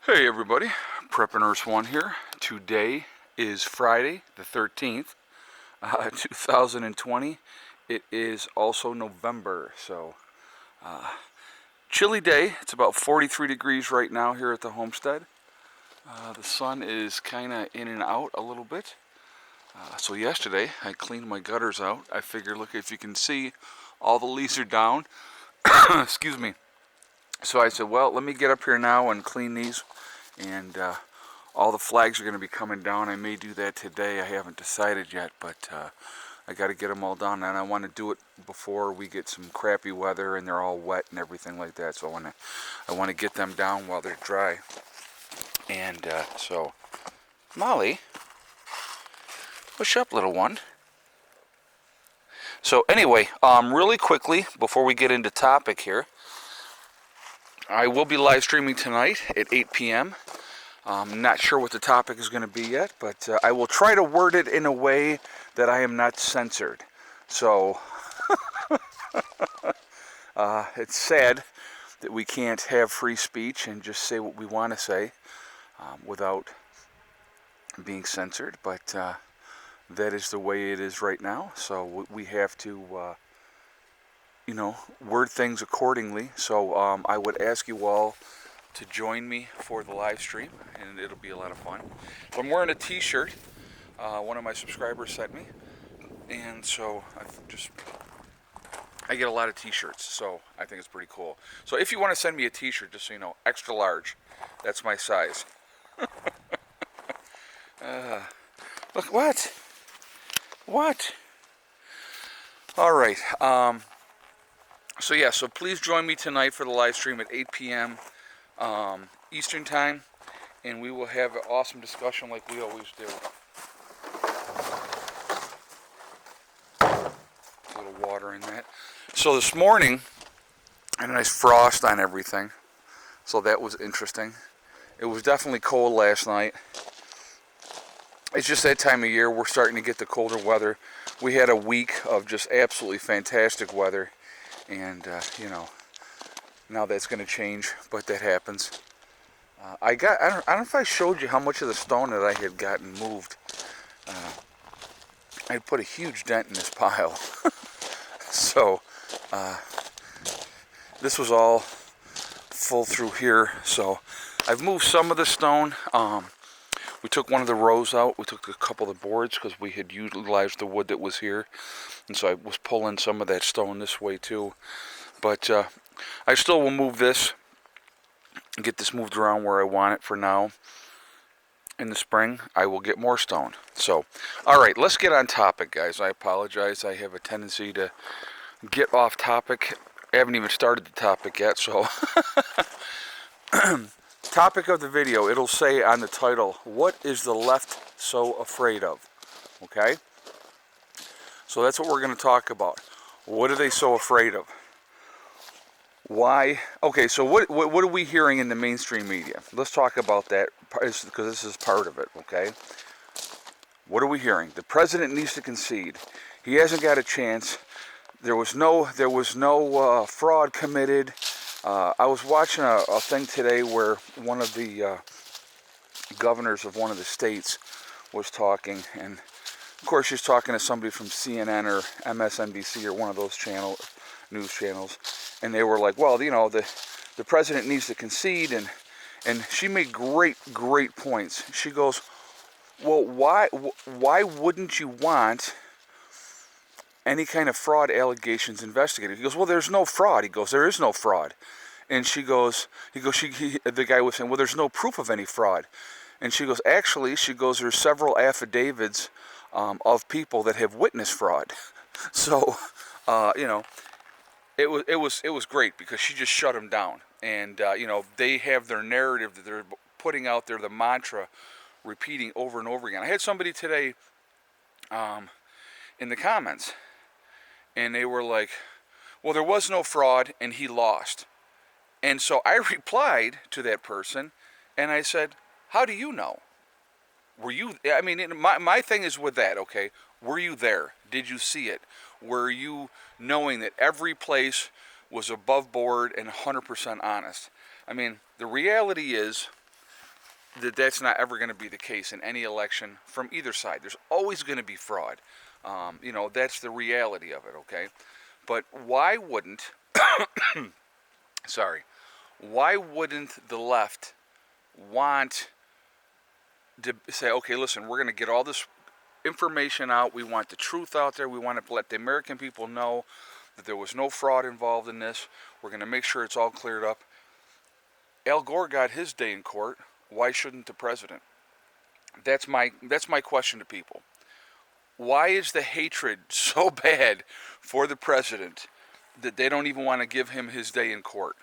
Hey everybody, Prep Nurse 1 here. Today is Friday the 13th, 2020. It is also November, so chilly day. It's about 43 degrees right now here at the Homestead. The sun is kind of in and out a little bit. So yesterday I cleaned my gutters out. I figured, look, if you can see, all the leaves are down. Excuse me. So I said, well, let me get up here now and clean these. And all the flags are going to be coming down. I may do that today. I haven't decided yet, but I got to get them all done, and I want to do it before we get some crappy weather and they're all wet and everything like that. So I want to get them down while they're dry. And so, Molly, what's up, little one? So anyway, really quickly before we get into topic here, I will be live streaming tonight at 8 p.m. I'm not sure what the topic is going to be yet, but I will try to word it in a way that I am not censored. So, it's sad that we can't have free speech and just say what we want to say without being censored, but that is the way it is right now. So we have to, word things accordingly. So I would ask you all to join me for the live stream, and it'll be a lot of fun. So I'm wearing a t-shirt one of my subscribers sent me, and so I get a lot of t-shirts, so I think it's pretty cool. So if you want to send me a t-shirt, just so you know, extra large, that's my size. Look, what all right, so please join me tonight for the live stream at 8 p.m. Eastern time, and we will have an awesome discussion like we always do. A little water in that. So this morning, I had a nice frost on everything, so that was interesting. It was definitely cold last night. It's just that time of year. We're starting to get the colder weather. We had a week of just absolutely fantastic weather, and now that's going to change, but that happens. I don't know if I showed you how much of the stone that I had gotten moved. I put a huge dent in this pile. So this was all full through here. So I've moved some of the stone. We took one of the rows out. We took a couple of the boards because we had utilized the wood that was here. And so I was pulling some of that stone this way too. But I still will move this and get this moved around where I want it for now. In the spring, I will get more stone. So, all right, let's get on topic, guys. I apologize. I have a tendency to get off topic. I haven't even started the topic yet, so. Topic of the video, it'll say on the title, what is the left so afraid of? Okay? So that's what we're going to talk about. What are they so afraid of? Why? Okay, so what are we hearing in the mainstream media? Let's talk about that, because this is part of it, okay? What are we hearing? The president needs to concede. He hasn't got a chance. There was no fraud committed. I was watching a thing today where one of the governors of one of the states was talking, and of course she's talking to somebody from CNN or MSNBC or one of those news channels, and they were like, well, the president needs to concede, and she made great points. She goes, well, why wouldn't you want any kind of fraud allegations investigated? He goes, well, there's no fraud. He goes, there is no fraud. And the guy was saying, well, there's no proof of any fraud. And she goes, actually, there's several affidavits of people that have witnessed fraud. So, it was great because she just shut him down. And, they have their narrative that they're putting out there, the mantra, repeating over and over again. I had somebody today in the comments, and they were like, well, there was no fraud and he lost. And so I replied to that person, and I said, how do you know? Were you, my thing is with that, okay, were you there? Did you see it? Were you knowing that every place was above board and 100% honest? I mean, the reality is, that that's not ever going to be the case in any election from either side. There's always going to be fraud. You know, that's the reality of it, okay? But why wouldn't, sorry, why wouldn't the left want to say, okay, listen, we're going to get all this information out. We want the truth out there. We want to let the American people know that there was no fraud involved in this. We're going to make sure it's all cleared up. Al Gore got his day in court. Why shouldn't the president? That's my question to people. Why is the hatred so bad for the president that they don't even want to give him his day in court?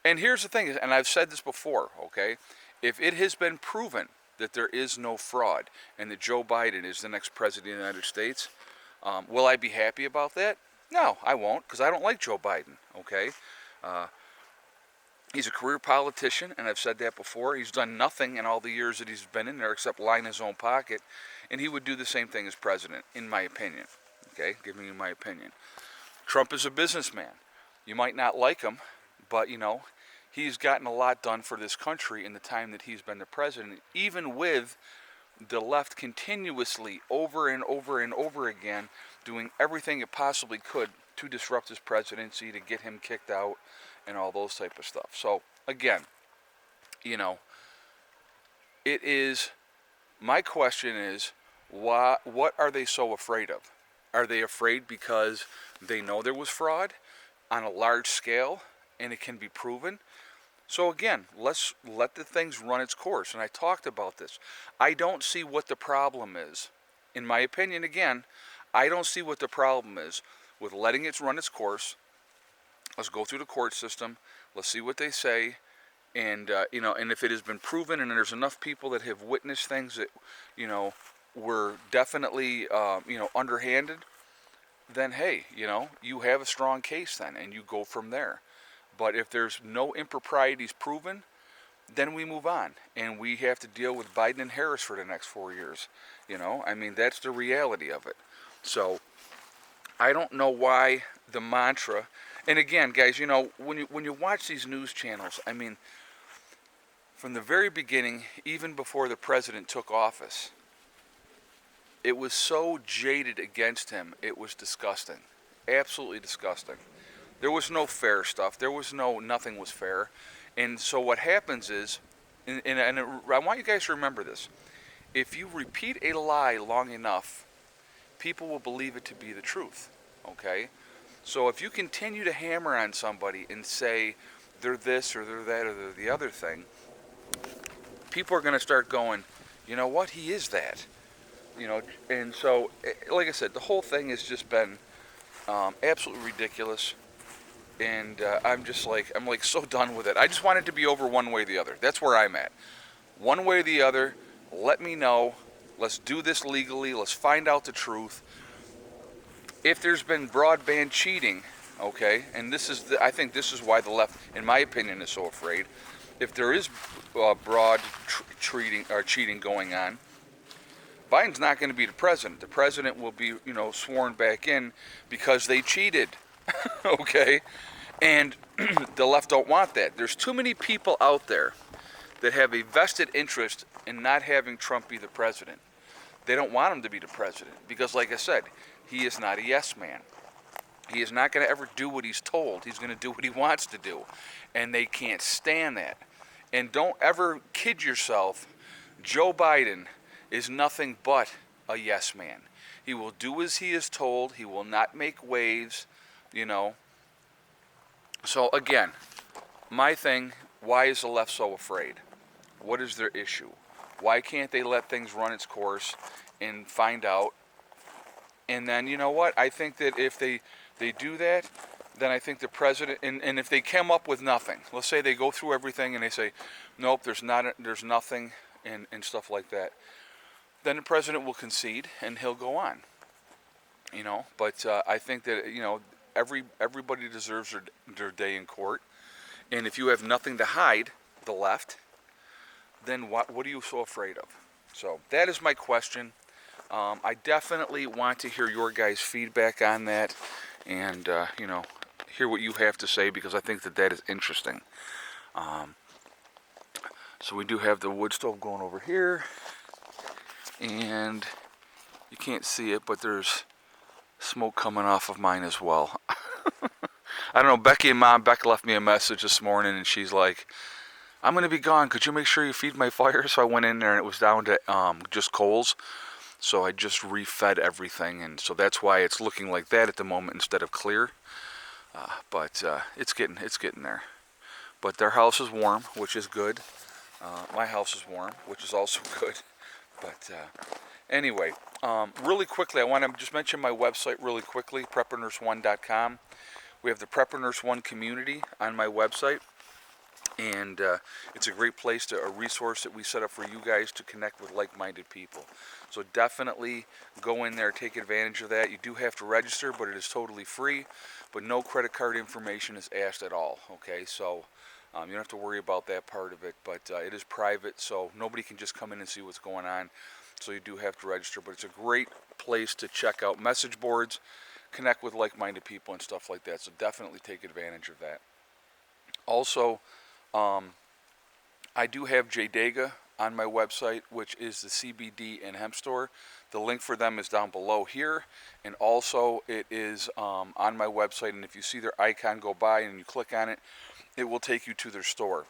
And here's the thing, and I've said this before, okay? If it has been proven that there is no fraud and that Joe Biden is the next president of the United States, will I be happy about that? No, I won't, because I don't like Joe Biden, okay? He's a career politician, and I've said that before. He's done nothing in all the years that he's been in there except line his own pocket, and he would do the same thing as president, in my opinion, okay? Giving you my opinion. Trump is a businessman. You might not like him, but, you know, he's gotten a lot done for this country in the time that he's been the president, even with the left continuously over and over and over again doing everything it possibly could to disrupt his presidency, to get him kicked out, and all those type of stuff. So, again, you know, it is, my question is, what are they so afraid of? Are they afraid because they know there was fraud on a large scale and it can be proven? So again, let's let the things run its course. And I talked about this. I don't see what the problem is. In my opinion, again, I don't see what the problem is with letting it run its course. Let's go through the court system. Let's see what they say. And, you know, and if it has been proven and there's enough people that have witnessed things that, you know, were definitely, you know, underhanded, then, hey, you know, you have a strong case then, and you go from there. But if there's no improprieties proven, then we move on. And we have to deal with Biden and Harris for the next 4 years. You know, I mean, that's the reality of it. So, I don't know why the mantra, and again, guys, you know, when you watch these news channels, I mean, from the very beginning, even before the president took office, it was so jaded against him, it was disgusting. Absolutely disgusting. There was no fair stuff. There was nothing was fair. And so what happens is, and I want you guys to remember this, if you repeat a lie long enough, people will believe it to be the truth, okay? So if you continue to hammer on somebody and say they're this or they're that or they're the other thing, people are going to start going, you know what, he is that. You know, and so, like I said, the whole thing has just been absolutely ridiculous. And I'm like so done with it. I just want it to be over one way or the other. That's where I'm at. One way or the other, let me know. Let's do this legally. Let's find out the truth. If there's been broadband cheating, okay, and this is, I think this is why the left, in my opinion, is so afraid. If there is cheating going on, Biden's not going to be the president. The president will be, you know, sworn back in because they cheated, okay? And the left don't want that. There's too many people out there that have a vested interest in not having Trump be the president. They don't want him to be the president because, like I said, he is not a yes man. He is not going to ever do what he's told. He's going to do what he wants to do. And they can't stand that. And don't ever kid yourself. Joe Biden is nothing but a yes man. He will do as he is told. He will not make waves, you know. So again, my thing, why is the left so afraid? What is their issue? Why can't they let things run its course and find out? And then, you know what? I think that if they do that, then I think the president, and if they come up with nothing, let's say they go through everything and they say, nope, there's nothing, and stuff like that, then the president will concede and he'll go on. You know, but I think that, you know, everybody deserves their day in court. And if you have nothing to hide, the left, then what are you so afraid of? So that is my question. I definitely want to hear your guys' feedback on that and, you know, hear what you have to say because I think that is interesting. So we do have the wood stove going over here, and you can't see it, but there's smoke coming off of mine as well. I don't know, Becky and Mom, Becca left me a message this morning, and she's like, I'm going to be gone. Could you make sure you feed my fire? So I went in there, and it was down to just coals. So I just refed everything, and so that's why it's looking like that at the moment instead of clear. But it's getting there. But their house is warm, which is good. My house is warm, which is also good. But anyway, really quickly, I want to just mention my website really quickly, preppernurse1.com. We have the Prepper Nurse 1 community on my website, and it's a great place, a resource that we set up for you guys to connect with like-minded people. So definitely go in there, take advantage of that. You do have to register, but it is totally free, but no credit card information is asked at all, okay? So you don't have to worry about that part of it, but it is private, so nobody can just come in and see what's going on. So you do have to register, but it's a great place to check out message boards, connect with like-minded people and stuff like that. So definitely take advantage of that. Also, I do have Jdega on my website, which is the CBD and hemp store. The link for them is down below here, and also it is on my website, and if you see their icon go by and you click on it, it will take you to their store.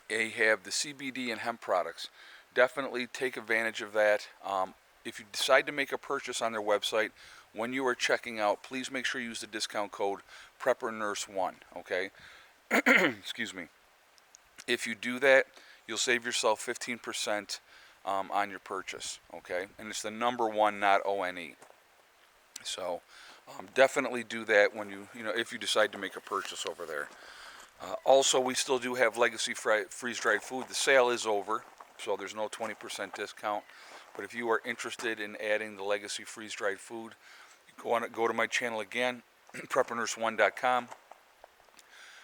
They have the CBD and hemp products. Definitely take advantage of that. If you decide to make a purchase on their website, when you are checking out, please make sure you use the discount code PrepperNurse1, okay? Excuse me. If you do that, you'll save yourself 15% on your purchase, okay? And it's the number 1, not ONE. So definitely do that when if you decide to make a purchase over there. Also, we still do have Legacy freeze-dried food. The sale is over, so there's no 20% discount. But if you are interested in adding the Legacy freeze-dried food, go to my channel again, preppernurse1.com.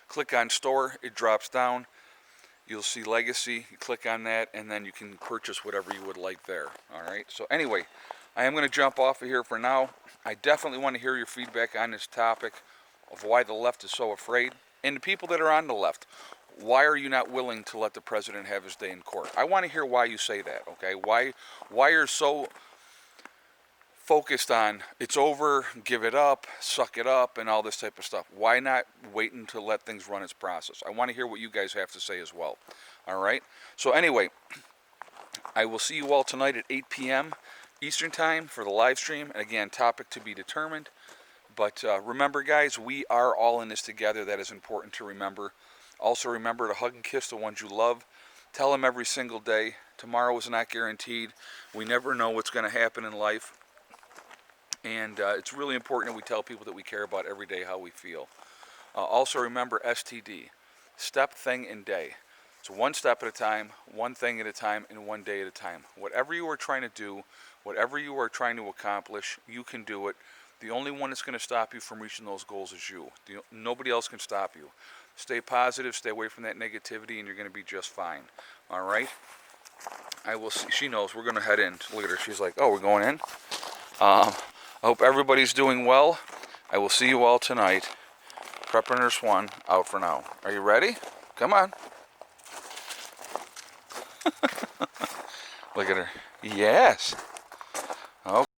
Click on store, it drops down. You'll see Legacy, you click on that, and then you can purchase whatever you would like there. All right, so anyway, I am going to jump off of here for now. I definitely want to hear your feedback on this topic of why the left is so afraid. And the people that are on the left, why are you not willing to let the president have his day in court? I want to hear why you say that, okay? Why you're so focused on it's over, give it up, suck it up, and all this type of stuff. Why not wait until let things run its process? I want to hear what you guys have to say as well. All right? So anyway, I will see you all tonight at 8 p.m. Eastern Time for the live stream. And again, topic to be determined. But remember, guys, we are all in this together. That is important to remember. Also remember to hug and kiss the ones you love. Tell them every single day. Tomorrow is not guaranteed. We never know what's going to happen in life. And it's really important that we tell people that we care about every day how we feel. Also remember STD, step, thing, and day. So one step at a time, one thing at a time, and one day at a time. Whatever you are trying to do, whatever you are trying to accomplish, you can do it. The only one that's going to stop you from reaching those goals is you. Nobody else can stop you. Stay positive, stay away from that negativity, and you're going to be just fine. All right? I will see. She knows. We're going to head in. Look at her. She's like, oh, we're going in? I hope everybody's doing well. I will see you all tonight. Prepper Nurse 1 out for now. Are you ready? Come on. Look at her. Yes. Okay.